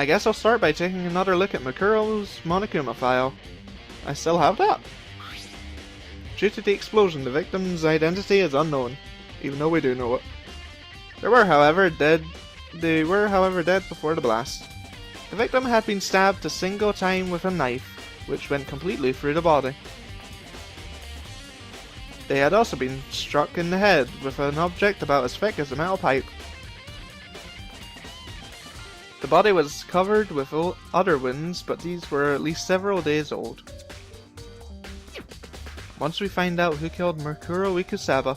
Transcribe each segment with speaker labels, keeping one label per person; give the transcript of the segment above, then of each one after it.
Speaker 1: I guess I'll start by taking another look at Makuro's Monokuma file. I still have that. Due to the explosion, the victim's identity is unknown, even though we do know it. They were, however, dead before the blast. The victim had been stabbed a single time with a knife, which went completely through the body. They had also been struck in the head with an object about as thick as a metal pipe. The body was covered with other wounds, but these were at least several days old. Once we find out who killed Makuro Ikusaba,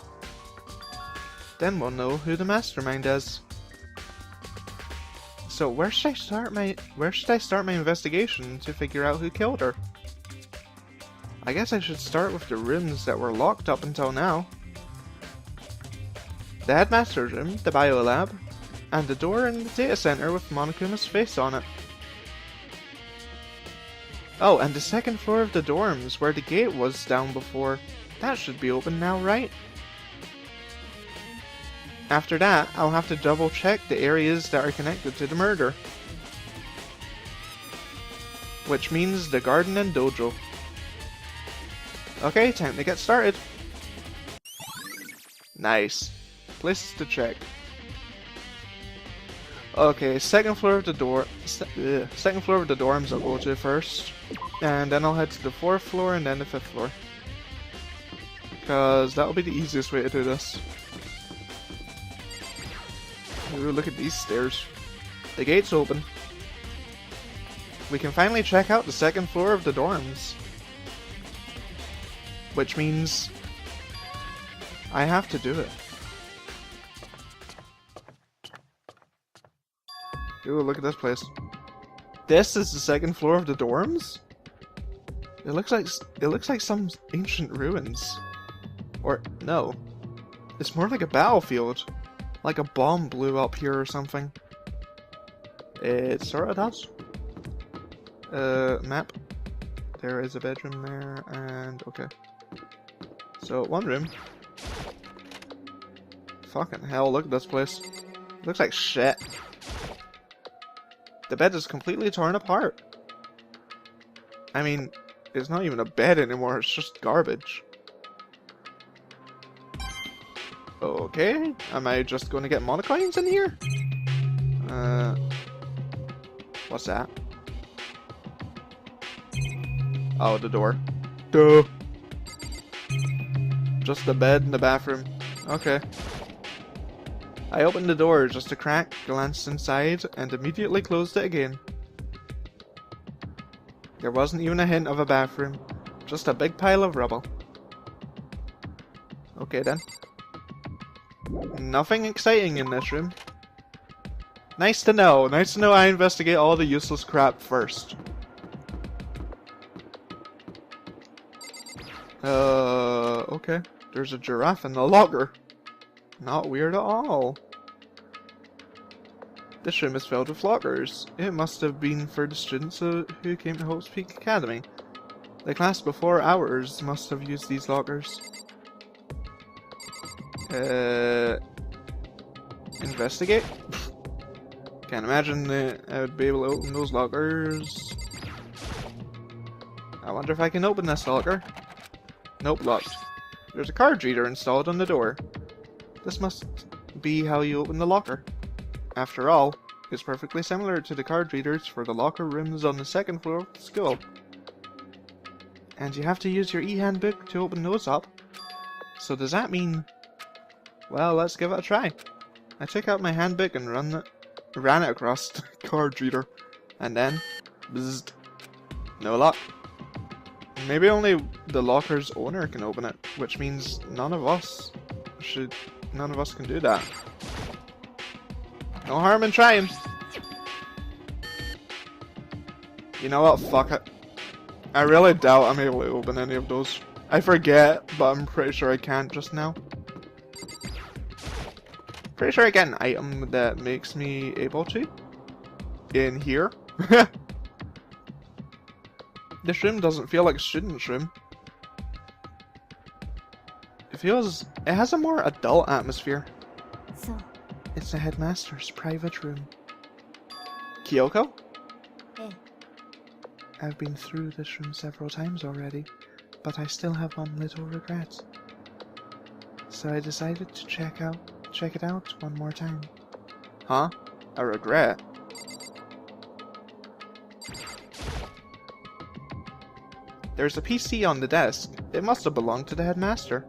Speaker 1: then we'll know who the mastermind is. So where should I start my investigation to figure out who killed her? I guess I should start with the rooms that were locked up until now. The headmaster's room, the biolab, and the door in the data center with Monokuma's face on it. Oh, and the second floor of the dorms where the gate was down before. That should be open now, right? After that, I'll have to double check the areas that are connected to the murder. Which means the garden and dojo. Okay, time to get started. Nice. Places to check. Okay, second floor of the dorms I'll go to first, and then I'll head to the 4th floor and then the 5th floor, because that'll be the easiest way to do this. Ooh, look at these stairs. The gate's open. We can finally check out the 2nd floor of the dorms, which means I have to do it. Ooh, look at this place. This is the 2nd floor of the dorms? It looks like some ancient ruins. Or no. It's more like a battlefield. Like a bomb blew up here or something. It sorta does. Map. There is a bedroom there, and okay. So, one room. Fucking hell, look at this place. It looks like shit. The bed is completely torn apart. I mean, it's not even a bed anymore, it's just garbage. Okay, am I just going to get monocoins in here? What's that? Oh, the door. Duh. Just the bed in the bathroom. Okay. I opened the door just a crack, glanced inside, and immediately closed it again. There wasn't even a hint of a bathroom, just a big pile of rubble. Okay then. Nothing exciting in this room. Nice to know. Nice to know I investigate all the useless crap first. Okay. There's a giraffe in the locker. Not weird at all. This room is filled with lockers. It must have been for the students who came to Hope's Peak Academy. The class before ours must have used these lockers. Investigate? Can't imagine that I would be able to open those lockers. I wonder if I can open this locker. Nope, locked. There's a card reader installed on the door. This must be how you open the locker. After all, it's perfectly similar to the card readers for the locker rooms on the 2nd floor of the school. And you have to use your e-handbook to open those up. So does that mean... Well, let's give it a try. I took out my handbook and ran it across the card reader. And then... Bzzzt. No lock. Maybe only the locker's owner can open it, which means none of us can do that. No harm in trying. You know what? Fuck it. I really doubt I'm able to open any of those. I forget, but I'm pretty sure I can't just now. Pretty sure I get an item that makes me able to. In here. This room doesn't feel like a student's room. It has a more adult atmosphere.
Speaker 2: So,
Speaker 1: It's the headmaster's private room. Kyoko? I've been through this room several times already, but I still have one little regret. So I decided to check it out one more time. Huh? A regret? There's a PC on the desk. It must have belonged to the headmaster.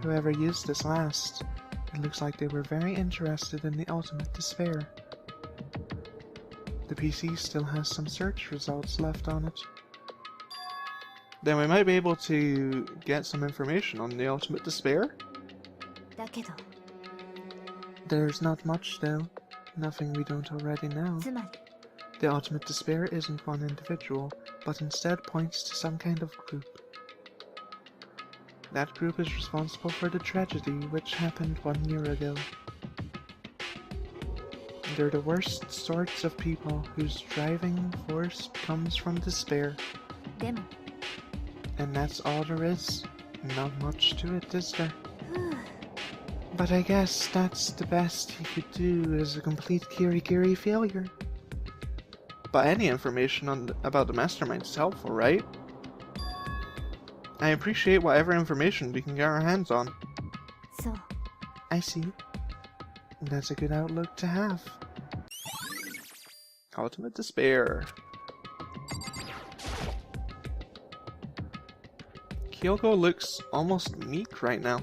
Speaker 1: Whoever used this last, it looks like they were very interested in the ultimate despair. The PC still has some search results left on it. Then we might be able to get some information on the ultimate despair? There's not much though. Nothing we don't already know. The ultimate despair isn't one individual, but instead points to some kind of group. That group is responsible for the tragedy which happened 1 year ago. They're the worst sorts of people whose driving force comes from despair. And that's all there is. Not much to it, is there? But I guess that's the best he could do as a complete Kirigiri failure. But any information about the mastermind is helpful, right? I appreciate whatever information we can get our hands on. I see. That's a good outlook to have. Ultimate despair. Kyoko looks almost meek right now.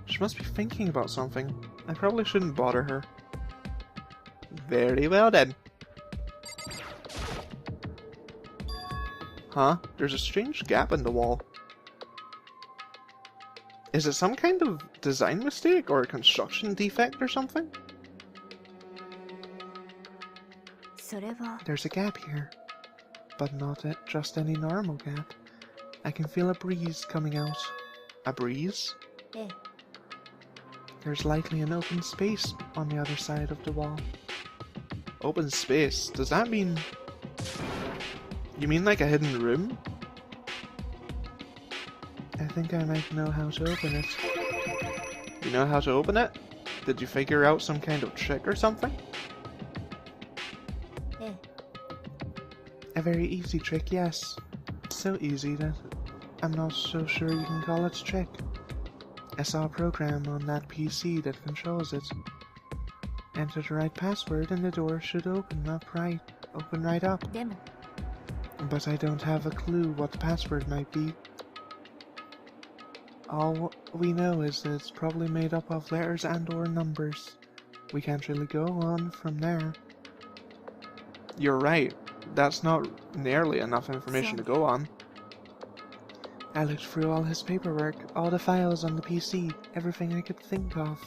Speaker 1: She must be thinking about something. I probably shouldn't bother her. Very well then. Huh? There's a strange gap in the wall. Is it some kind of design mistake or a construction defect or something? There's a gap here, but not just any normal gap. I can feel a breeze coming out. A breeze? There's likely an open space on the other side of the wall. Open space? Does that mean... You mean like a hidden room? I think I might know how to open it. You know how to open it? Did you figure out some kind of trick or something? A very easy trick, yes. So easy that I'm not so sure you can call it a trick. I saw a program on that PC that controls it. Enter the right password and the door should open right up. But I don't have a clue what the password might be. All we know is that it's probably made up of letters and or numbers. We can't really go on from there. You're right. That's not nearly enough information to go on. I looked through all his paperwork, all the files on the PC, everything I could think of.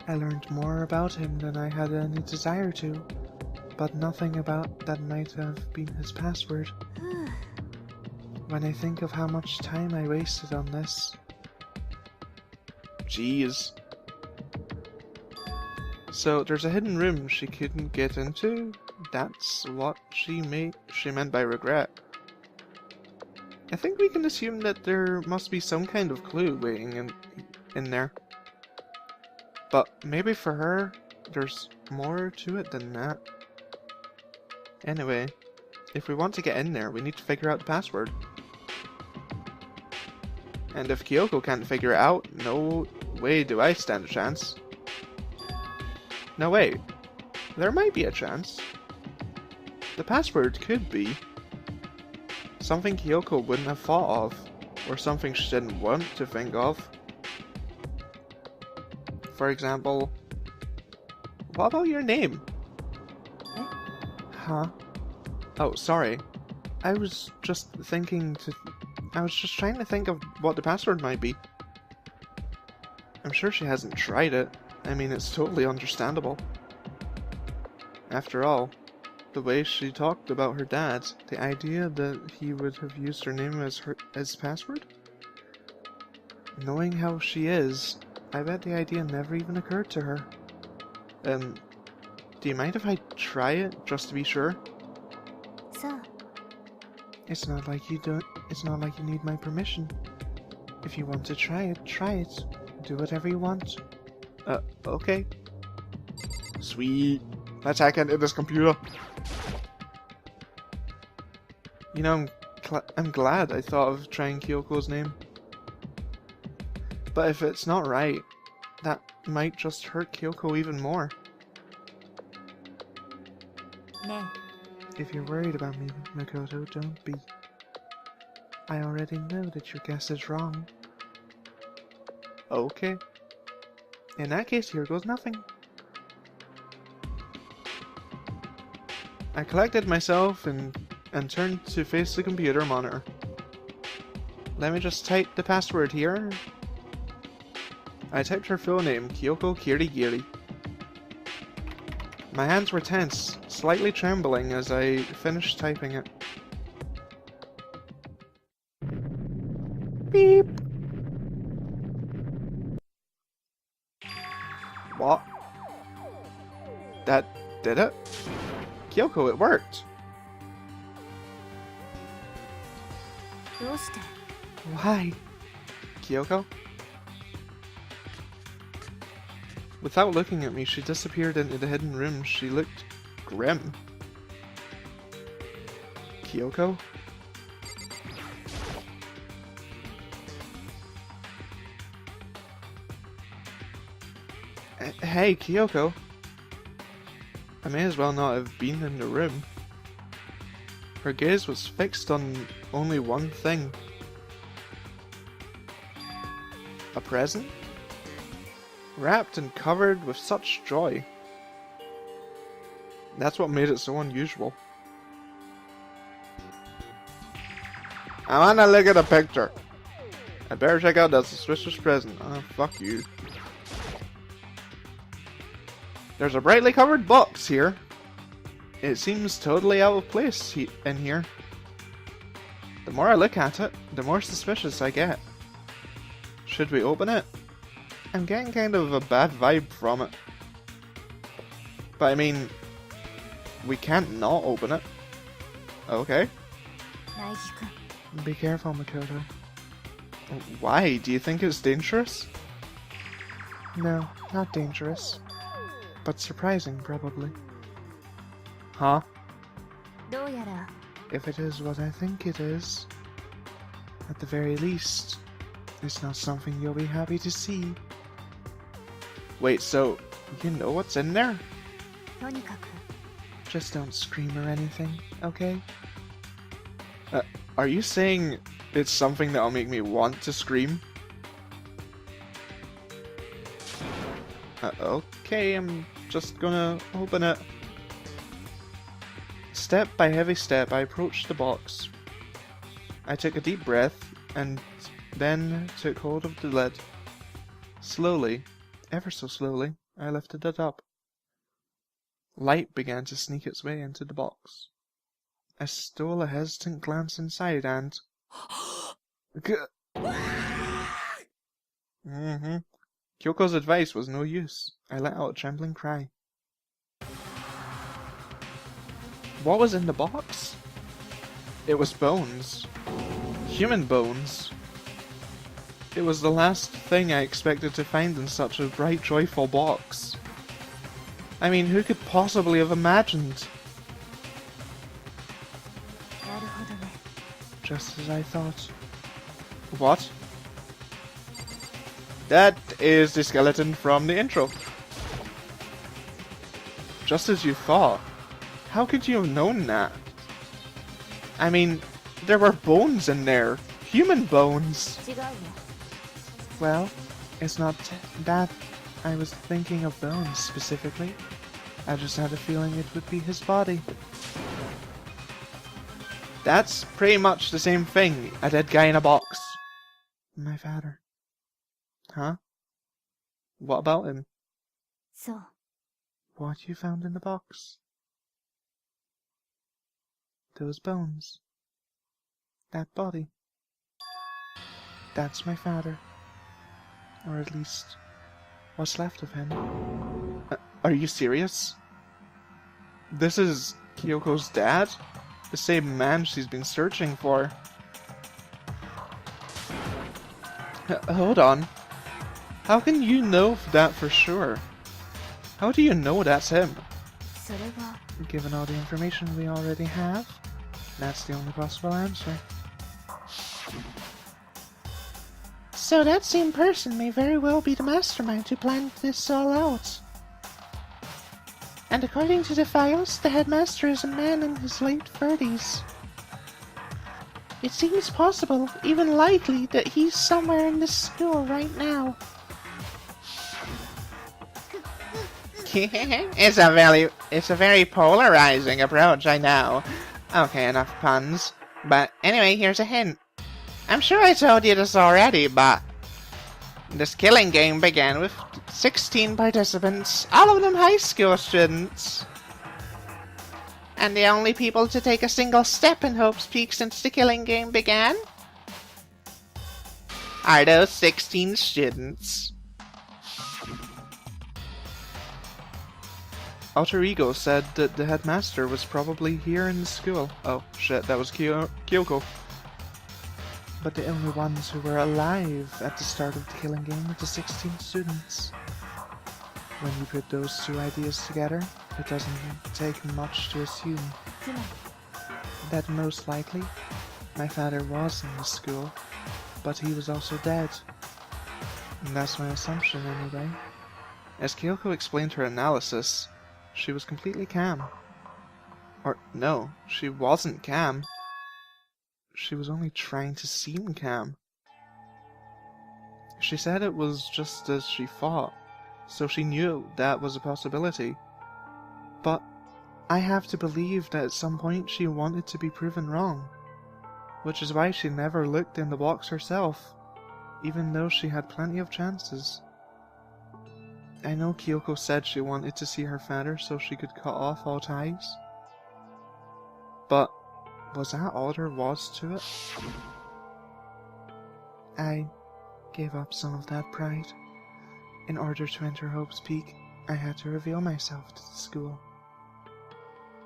Speaker 1: I learned more about him than I had any desire to, but nothing about that might have been his password. When I think of how much time I wasted on this... Jeez. So there's a hidden room she couldn't get into? That's what she meant by regret. I think we can assume that there must be some kind of clue waiting in there. But maybe for her, there's more to it than that. Anyway, if we want to get in there, we need to figure out the password. And if Kyoko can't figure it out, no way do I stand a chance. No wait, there might be a chance. The password could be something Kyoko wouldn't have thought of, or something she didn't want to think of. For example, what about your name? Huh? Oh, sorry. I was just trying to think of what the password might be. I'm sure she hasn't tried it. I mean, it's totally understandable. After all, the way she talked about her dad, the idea that he would have used her name as password? Knowing how she is, I bet the idea never even occurred to her. Do you mind if I try it, just to be sure? It's not like you need my permission. If you want to try it, try it. Do whatever you want. Okay. Sweet. Let's hack into this computer. You know, I'm glad I thought of trying Kyoko's name. But if it's not right, that might just hurt Kyoko even more.
Speaker 2: No.
Speaker 1: If you're worried about me, Makoto, don't be. I already know that your guess is wrong. Okay. In that case, here goes nothing. I collected myself and turned to face the computer monitor. Let me just type the password here. I typed her full name, Kyoko Kirigiri. My hands were tense, slightly trembling as I finished typing it. Beep! What? That did it? Kyoko, it worked! Why? Kyoko? Without looking at me, she disappeared into the hidden room. She looked grim. Kyoko? Hey, Kyoko. I may as well not have been in the room. Her gaze was fixed on only one thing. A present? Wrapped and covered with such joy. That's what made it so unusual. I wanna look at the picture. I better check out that suspicious present. Oh, fuck you. There's a brightly covered box here. It seems totally out of place in here. The more I look at it, the more suspicious I get. Should we open it? I'm getting kind of a bad vibe from it. But I mean, we can't not open it. Okay. Be careful, Makoto. Why? Do you think it's dangerous? No, not dangerous. But surprising, probably. Huh? If it is what I think it is, at the very least, it's not something you'll be happy to see. Wait, so you know what's in there? Just don't scream or anything, okay? Are you saying it's something that'll make me want to scream? Okay, I'm just gonna open it. Step by heavy step, I approached the box. I took a deep breath, and then took hold of the lid. Slowly, ever so slowly, I lifted it up. Light began to sneak its way into the box. I stole a hesitant glance inside and... Kyoko's advice was no use. I let out a trembling cry. What was in the box? It was bones. Human bones. It was the last thing I expected to find in such a bright, joyful box. I mean, who could possibly have imagined? Just as I thought. What? That is the skeleton from the intro. Just as you thought. How could you have known that? I mean, there were bones in there. Human bones. Well, it's not that I was thinking of bones specifically. I just had a feeling it would be his body. That's pretty much the same thing. A dead guy in a box. My father. Huh? What about him? What you found in the box? Those bones. That body. That's my father. Or at least, what's left of him. Are you serious? This is Kyoko's dad? The same man she's been searching for. Hold on. How can you know that for sure? How do you know that's him?
Speaker 2: それは
Speaker 1: Given all the information we already have, that's the only possible answer. So that same person may very well be the mastermind who planned this all out. And according to the files, the headmaster is a man in his late 30s. It seems possible, even likely, that he's somewhere in this school right now. It's a very polarizing approach, I know. Okay, enough puns. But anyway, here's a hint. I'm sure I told you this already, but this killing game began with 16 participants, all of them high school students. And the only people to take a single step in Hope's Peak since the killing game began are those 16 students. Alter Ego said that the headmaster was probably here in the school. Oh shit, that was Kyoko. But the only ones who were alive at the start of the killing game were the 16 students. When you put those two ideas together, it doesn't take much to assume that most likely my father was in the school, but he was also dead. And that's my assumption anyway. As Kyoko explained her analysis, she was completely calm. Or no, she wasn't calm. She was only trying to seem calm. She said it was just as she thought, so she knew that was a possibility. But I have to believe that at some point she wanted to be proven wrong, which is why she never looked in the box herself, even though she had plenty of chances. I know Kyoko said she wanted to see her father so she could cut off all ties, but was that all there was to it? I gave up some of that pride. In order to enter Hope's Peak, I had to reveal myself to the school.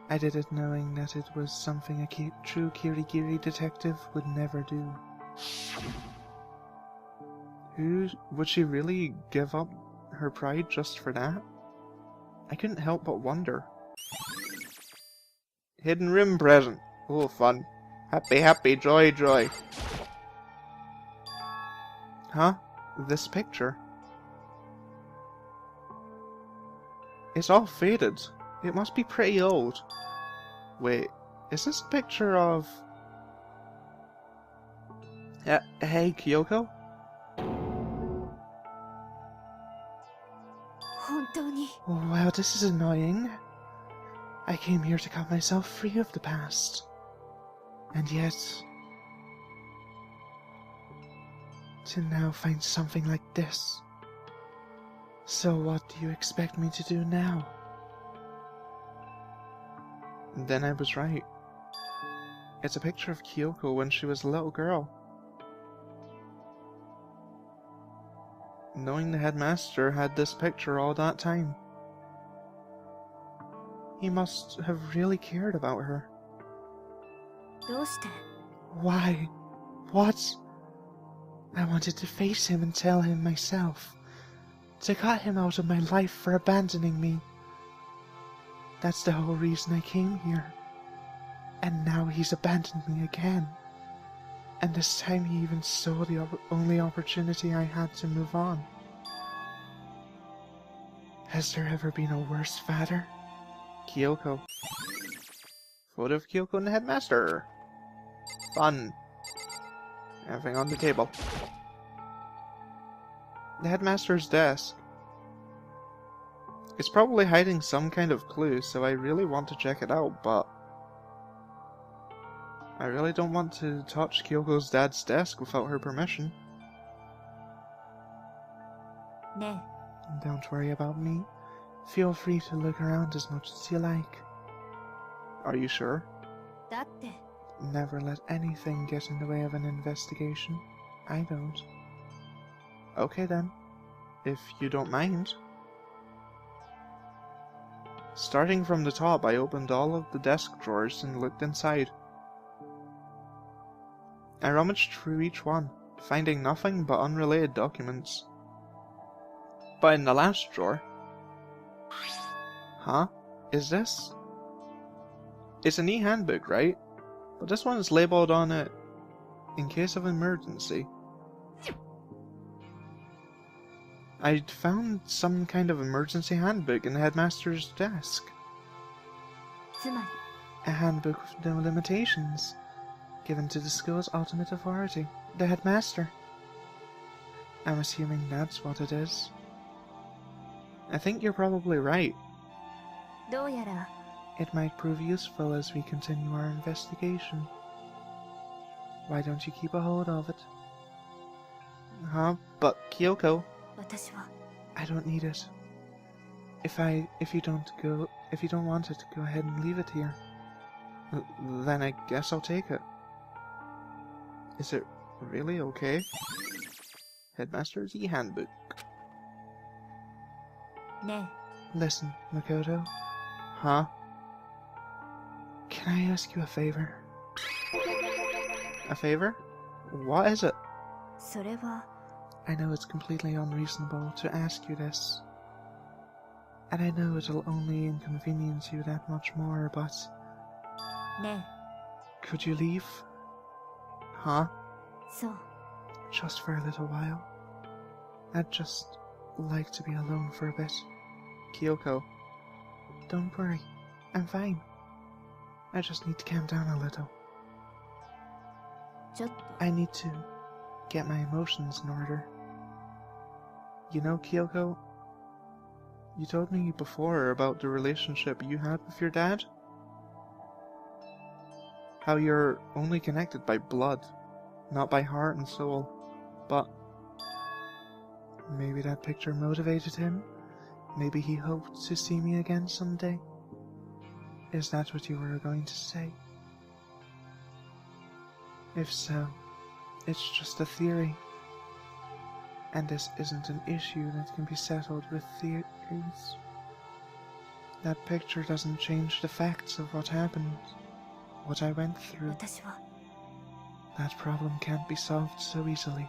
Speaker 1: I did it knowing that it was something a true Kirigiri detective would never do. Would she really give up her pride just for that? I couldn't help but wonder. Hidden room present. Oh, fun. Happy, happy, joy, joy. Huh? This picture? It's all faded. It must be pretty old. Wait, is this a picture of... hey, Kyoko? Oh, wow, this is annoying. I came here to cut myself free of the past. And yet... to now find something like this. So what do you expect me to do now? Then I was right. It's a picture of Kyoko when she was a little girl. Knowing the headmaster had this picture all that time. He must have really cared about her. Why? What? I wanted to face him and tell him myself. To cut him out of my life for abandoning me. That's the whole reason I came here. And now he's abandoned me again. And this time he even saw the only opportunity I had to move on. Has there ever been a worse father? Kyoko. Photo of Kyoko and the headmaster. Fun. Everything on the table. The headmaster's desk. It's probably hiding some kind of clue, so I really want to check it out, but I really don't want to touch Kyoko's dad's desk without her permission.
Speaker 2: No.
Speaker 1: Don't worry about me. Feel free to look around as much as you like. Are you sure? Never let anything get in the way of an investigation. I don't. Okay then, if you don't mind. Starting from the top, I opened all of the desk drawers and looked inside. I rummaged through each one, finding nothing but unrelated documents. But in the last drawer, Huh? Is this? It's an e-handbook, right? But this one is labeled on it, in case of emergency. I'd found some kind of emergency handbook in the headmaster's desk.
Speaker 2: つまり
Speaker 1: A handbook with no limitations, given to the school's ultimate authority, the headmaster. I'm assuming that's what it is. I think you're probably right.
Speaker 2: どうやら
Speaker 1: It might prove useful as we continue our investigation. Why don't you keep a hold of it? Huh? But Kyoko,
Speaker 2: 私は
Speaker 1: I don't need it. If you don't want it, go ahead and leave it here. Then I guess I'll take it. Is it really okay? Headmaster's e-handbook.
Speaker 2: ね
Speaker 1: Listen, Makoto. Huh? Can I ask you a favor? A favor? What is it?
Speaker 2: えそれは
Speaker 1: I know it's completely unreasonable to ask you this. And I know it'll only inconvenience you that much more, but...
Speaker 2: ね
Speaker 1: Could you leave? Huh?
Speaker 2: えそう
Speaker 1: Just for a little while. I'd just like to be alone for a bit. Kyoko. Don't worry. I'm fine. I just need to calm down a little.
Speaker 2: ちょっと
Speaker 1: I need to get my emotions in order. You know, Kyoko, you told me before about the relationship you had with your dad? How you're only connected by blood, not by heart and soul. But maybe that picture motivated him? Maybe he hoped to see me again someday? Is that what you were going to say? If so, it's just a theory. And this isn't an issue that can be settled with theories. That picture doesn't change the facts of what happened, what I went through.
Speaker 2: 私は
Speaker 1: That problem can't be solved so easily.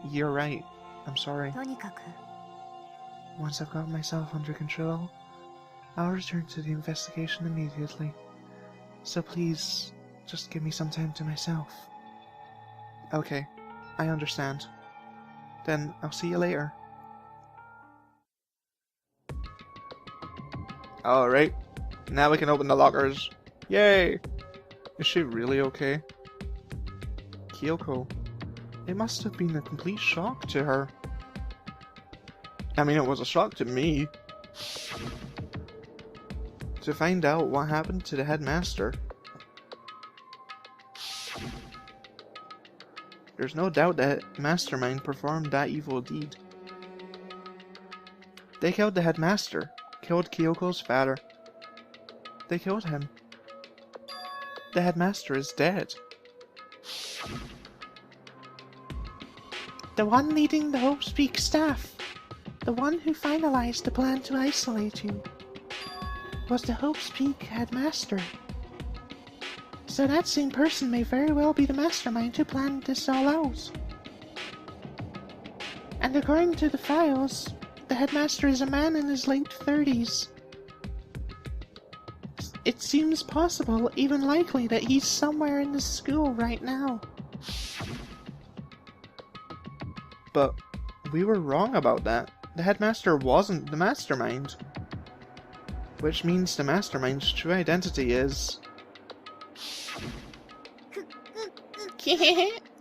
Speaker 1: You're right. I'm sorry.
Speaker 2: とにかく
Speaker 1: Once I've got myself under control, I'll return to the investigation immediately. So please, just give me some time to myself. Okay, I understand. Then I'll see you later. Alright, now we can open the lockers. Yay! Is she really okay? Kyoko. It must have been a complete shock to her. I mean, it was a shock to me. To find out what happened to the headmaster. There's no doubt that Mastermind performed that evil deed. They killed the headmaster, killed Kyoko's father. They killed him. The headmaster is dead. The one leading the Hope Speak staff, the one who finalized the plan to isolate you, was the Hope Speak headmaster. So that same person may very well be the mastermind who planned this all out. And according to the files, the headmaster is a man in his late 30s. It seems possible, even likely, that he's somewhere in the school right now. But we were wrong about that. The headmaster wasn't the mastermind. Which means the mastermind's true identity is...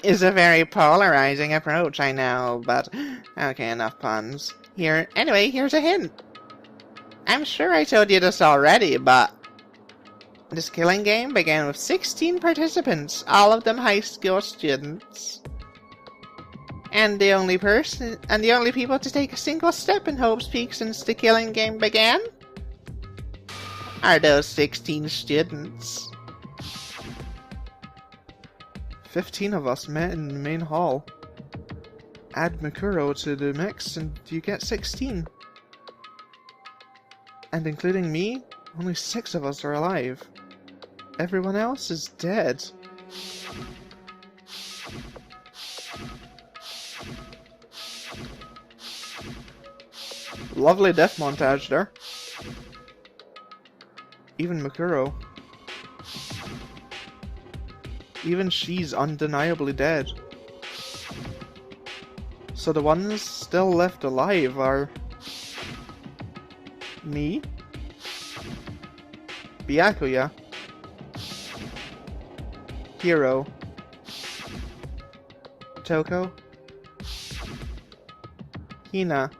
Speaker 1: is a very polarizing approach, I know, but... Okay, enough puns. Here's a hint. I'm sure I told you this already, but... This killing game began with 16 participants, all of them high school students. And the only people to take a single step in Hope's Peak since the killing game began are those 16 students. 15 of us met in the main hall. Add Makuro to the mix and you get 16. And including me, only 6 of us are alive. Everyone else is dead. Lovely death montage there. Even Makuro. Even she's undeniably dead. So the ones still left alive are... me? Byakuya. Hiro. Toko. Hina.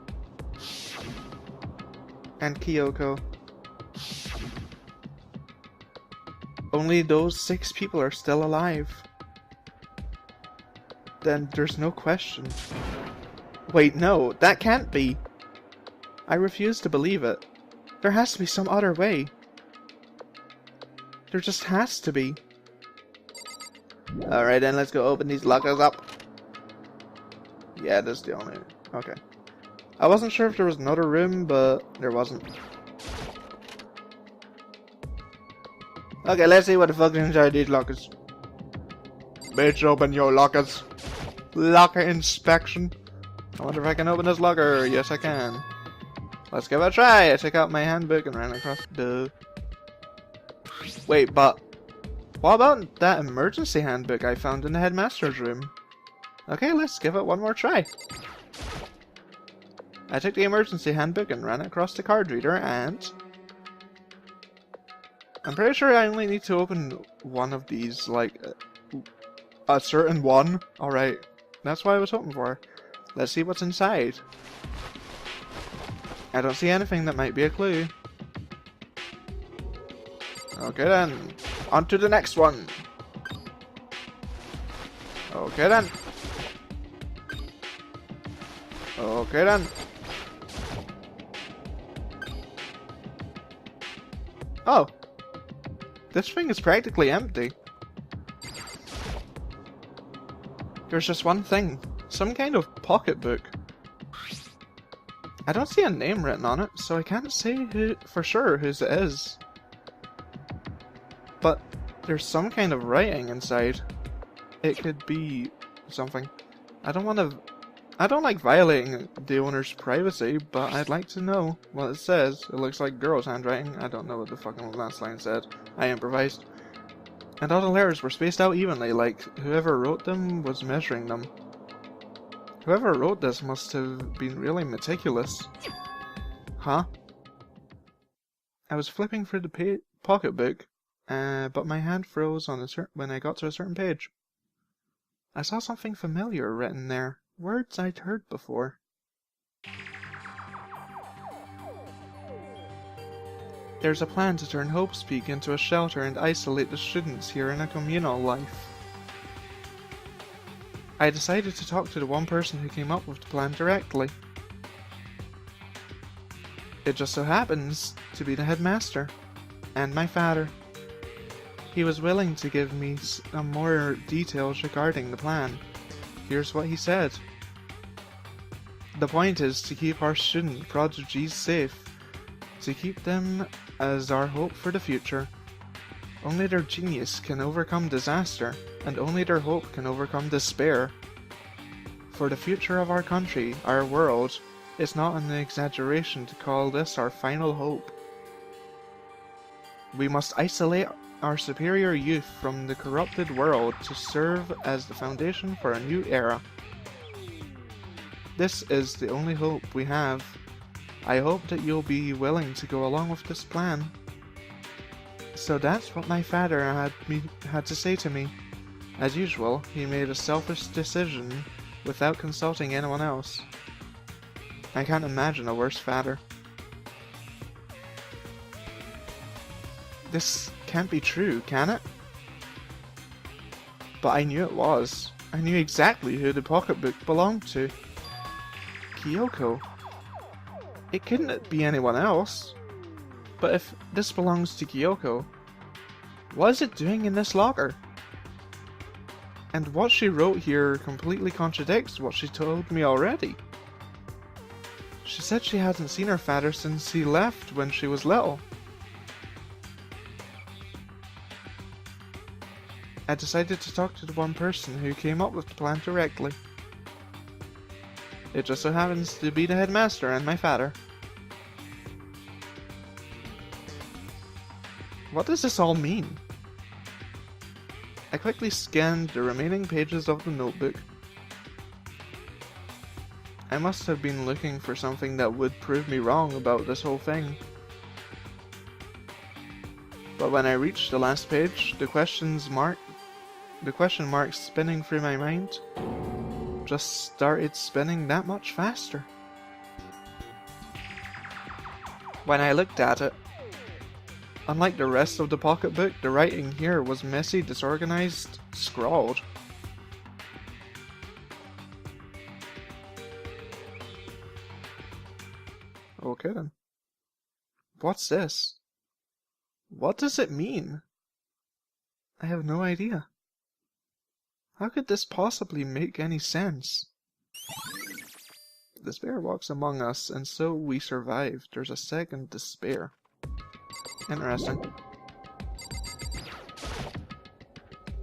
Speaker 1: And Kyoko. Only those 6 people are still alive. Then there's no question. Wait, no, that can't be. I refuse to believe it. There has to be some other way. There just has to be. Alright then, let's go open these lockers up. Yeah, that's the only... okay. I wasn't sure if there was another room, but there wasn't. Okay, let's see what the fuck's inside these lockers. Bitch, open your lockers. Locker inspection. I wonder if I can open this locker. Yes, I can. Let's give it a try. I took out my handbook and ran across the... Wait, but... what about that emergency handbook I found in the headmaster's room? Okay, let's give it one more try. I took the emergency handbook and ran it across the card reader and... I'm pretty sure I only need to open one of these, like... a certain one. Alright, that's what I was hoping for. Let's see what's inside. I don't see anything that might be a clue. Okay then, on to the next one. Okay then. Okay then. Oh. This thing is practically empty. There's just one thing. Some kind of pocketbook. I don't see a name written on it, so I can't say who, for sure whose it is. But there's some kind of writing inside. It could be something. I don't like violating the owner's privacy, but I'd like to know what it says. It looks like girl's handwriting. I don't know what the fucking last line said. I improvised. And all the letters were spaced out evenly, like whoever wrote them was measuring them. Whoever wrote this must have been really meticulous. Huh? I was flipping through the pocketbook, but my hand froze on when I got to a certain page. I saw something familiar written there, words I'd heard before. There's a plan to turn Hope's Peak into a shelter and isolate the students here in a communal life. I decided to talk to the one person who came up with the plan directly. It just so happens to be the headmaster, and my father. He was willing to give me some more details regarding the plan. Here's what he said. The point is to keep our student prodigies safe, to keep them as our hope for the future. Only their genius can overcome disaster, and only their hope can overcome despair. For the future of our country, our world, it's not an exaggeration to call this our final hope. We must isolate our superior youth from the corrupted world to serve as the foundation for a new era. This is the only hope we have. I hope that you'll be willing to go along with this plan. So that's what my father had to say to me. As usual, he made a selfish decision without consulting anyone else. I can't imagine a worse father. This can't be true, can it? But I knew it was. I knew exactly who the pocketbook belonged to. Kyoko. It couldn't be anyone else. But if this belongs to Kyoko, what is it doing in this locker? And what she wrote here completely contradicts what she told me already. She said she hadn't seen her father since he left when she was little. I decided to talk to the one person who came up with the plan directly. It just so happens to be the headmaster and my father. What does this all mean? I quickly scanned the remaining pages of the notebook. I must have been looking for something that would prove me wrong about this whole thing. But when I reached the last page, the question marks spinning through my mind just started spinning that much faster. When I looked at it, unlike the rest of the pocketbook, the writing here was messy, disorganized, scrawled. Okay then. What's this? What does it mean? I have no idea. How could this possibly make any sense? Despair walks among us, and so we survived. There's a second despair. Interesting.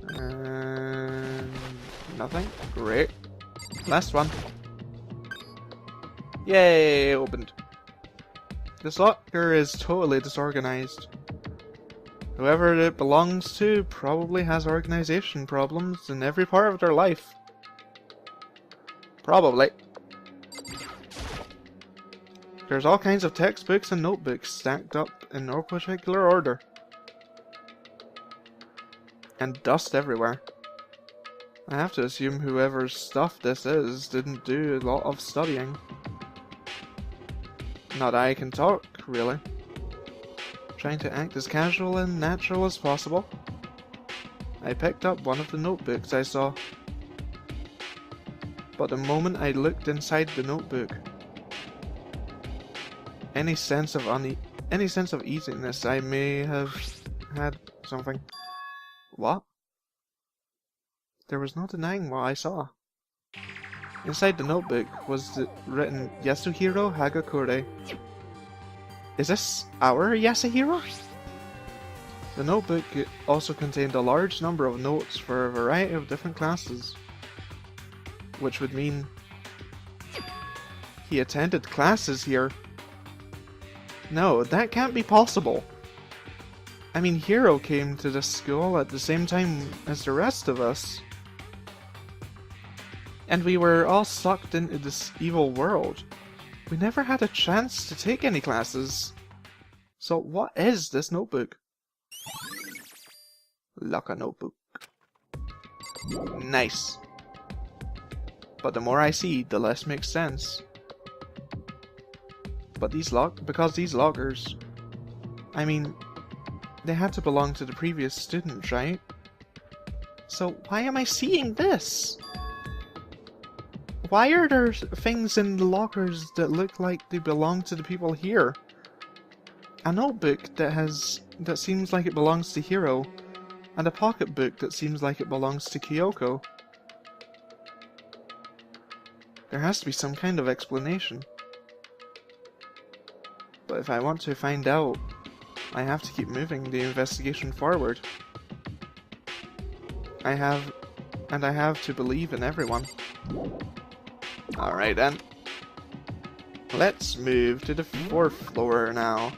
Speaker 1: And nothing? Great. Last one. Yay! Opened. This locker is totally disorganized. Whoever it belongs to probably has organization problems in every part of their life. Probably. There's all kinds of textbooks and notebooks stacked up in no particular order. And dust everywhere. I have to assume whoever's stuff this is didn't do a lot of studying. Not that I can talk, really. Trying to act as casual and natural as possible. I picked up one of the notebooks I saw. But the moment I looked inside the notebook, any sense of easiness I may have had something. What? There was no denying what I saw. Inside the notebook was written Yasuhiro Hagakure. Is this our Yasuhiro? The notebook also contained a large number of notes for a variety of different classes, which would mean he attended classes here. No, that can't be possible. I mean, Hiro came to this school at the same time as the rest of us. And we were all sucked into this evil world. We never had a chance to take any classes. So what is this notebook? Like a notebook. Nice. But the more I see, the less makes sense. But because these lockers, I mean, they had to belong to the previous student, right? So why am I seeing this? Why are there things in the lockers that look like they belong to the people here? A notebook that seems like it belongs to Hiro, and a pocketbook that seems like it belongs to Kyoko. There has to be some kind of explanation. But if I want to find out, I have to keep moving the investigation forward. I have to believe in everyone. Alright then. Let's move to the 4th floor now.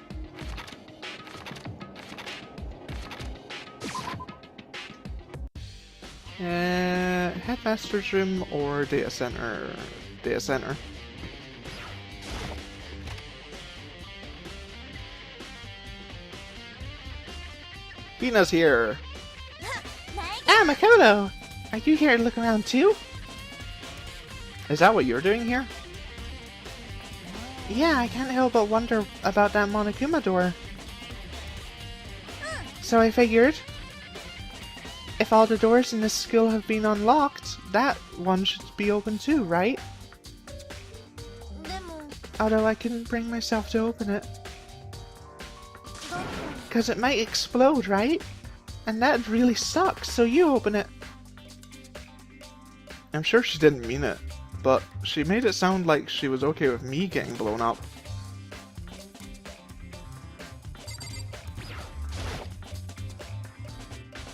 Speaker 1: Headmaster's room or data center? Data center. Hina's here! Ah, Makoto! Are you here to look around too? Is that what you're doing here? Yeah, I can't help but wonder about that Monokuma door. So I figured, if all the doors in this school have been unlocked, that one should be open too, right? Although I couldn't bring myself to open it. Cause it might explode, right? And that'd really suck, so you open it. I'm sure she didn't mean it, but she made it sound like she was okay with me getting blown up.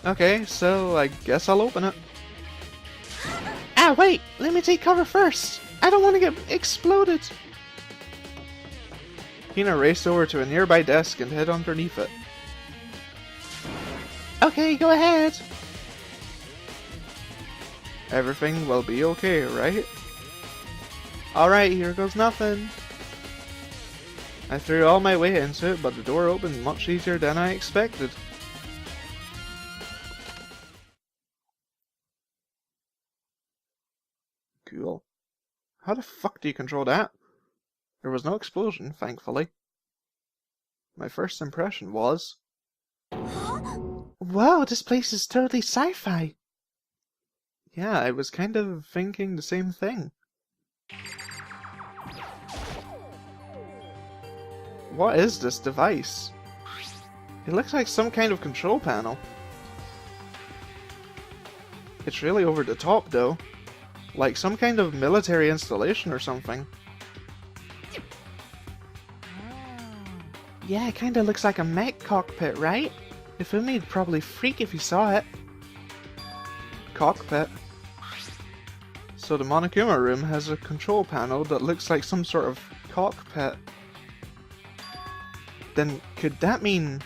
Speaker 1: Okay, so I guess I'll open it. Ah, wait! Let me take cover first! I don't want to get exploded! Hina raced over to a nearby desk and hid underneath it. Okay, go ahead. Everything will be okay, right? Alright, here goes nothing. I threw all my weight into it, but the door opened much easier than I expected. Cool. How the fuck do you control that? There was no explosion, thankfully. My first impression was... Whoa, this place is totally sci-fi! Yeah, I was kind of thinking the same thing. What is this device? It looks like some kind of control panel. It's really over the top though. Like some kind of military installation or something. Yeah, it kinda looks like a mech cockpit, right? If only you'd probably freak if you saw it. Cockpit. So the Monokuma room has a control panel that looks like some sort of cockpit. Then could that mean...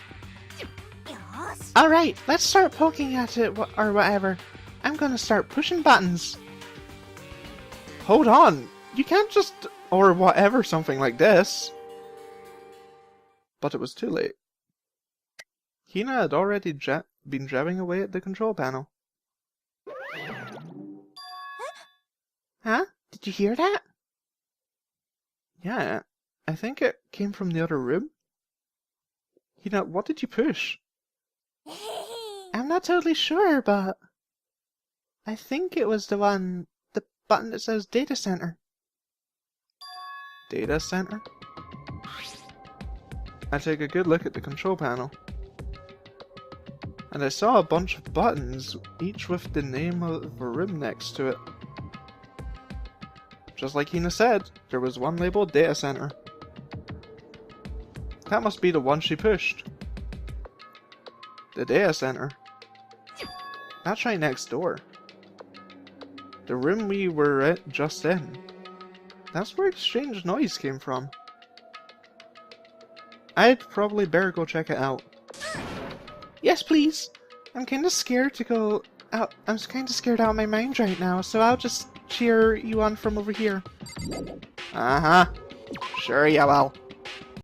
Speaker 1: Alright, let's start poking at it or whatever. I'm gonna start pushing buttons. Hold on, you can't just... or whatever something like this. But it was too late. Hina had already been jabbing away at the control panel. Huh? Did you hear that? Yeah, I think it came from the other room. Hina, what did you push? I'm not totally sure, but... I think it was the button that says Data Center. Data Center? I take a good look at the control panel. And I saw a bunch of buttons, each with the name of a room next to it. Just like Hina said, there was one labeled Data Center. That must be the one she pushed. The Data Center. That's right next door. The room we were just in. That's where the strange noise came from. I'd probably better go check it out. Yes, please. I'm kinda scared to go out. I'm kinda scared out of my mind right now, so I'll just cheer you on from over here. Uh-huh. Sure you will.